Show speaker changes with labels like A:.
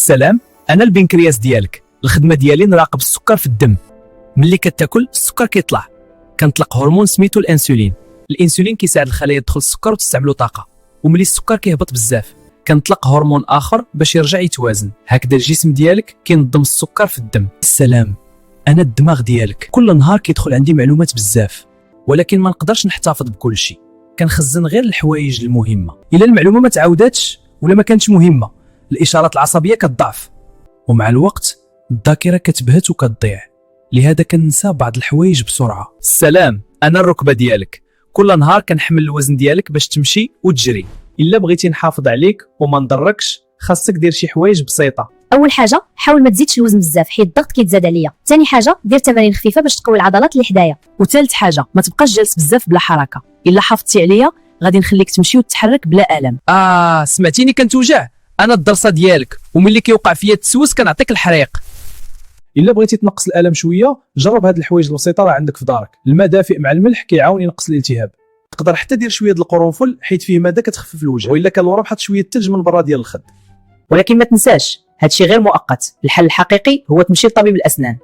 A: السلام. انا البنكرياس ديالك. الخدمه ديالي نراقب السكر في الدم. ملي كتاكل السكر كيطلع، كنطلق هرمون سميتو الانسولين. الانسولين كيساعد الخلايا تدخل السكر وتستعملو طاقه، وملي السكر كيهبط بزاف كنطلق هرمون اخر باش يرجع يتوازن. هكذا الجسم ديالك كينظم السكر في الدم. السلام. انا الدماغ ديالك. كل نهار كيدخل عندي معلومات بزاف، ولكن ما نقدرش نحتفظ بكل شيء. كنخزن غير الحوايج المهمه. الا المعلومه ما تعاوداتش ولا ما كانتش مهمه، الاشارات العصبيه كتضعف، ومع الوقت الذاكره كتبهت وكتضيع. لهذا كننسى بعض الحوايج بسرعه. السلام. انا الركبه ديالك. كل نهار كنحمل الوزن ديالك باش تمشي وتجري. الا بغيتي نحافظ عليك وما نضركش، خاصك دير شي حوايج بسيطه.
B: اول حاجه حاول ما تزيدش الوزن بزاف حيت الضغط كيتزاد عليا. ثاني حاجه دير تمارين خفيفه باش تقوي العضلات اللي حدايا.
C: وثالث حاجه ما تبقاش جالس بزاف بلا حركه. الا حافظتي عليا غادي نخليك تمشي وتتحرك بلا الم.
A: سمعتيني كنتوجع؟ انا الضرسه ديالك، وملي كيوقع فيا التسوس كنعطيك الحريق.
D: الا بغيتي تنقص الالم شويه، جرب هاد الحوايج البسيطه راه عندك في دارك. الماء دافئ مع الملح كيعاون ينقص الالتهاب. تقدر حتى دير شويه د القرنفل حيت فيه ماده كتخفف الوجع، والا كان الورم حط شويه الثلج من برا ديال الخد.
C: ولكن ما تنساش هادشي غير مؤقت. الحل الحقيقي هو تمشي لطبيب الاسنان.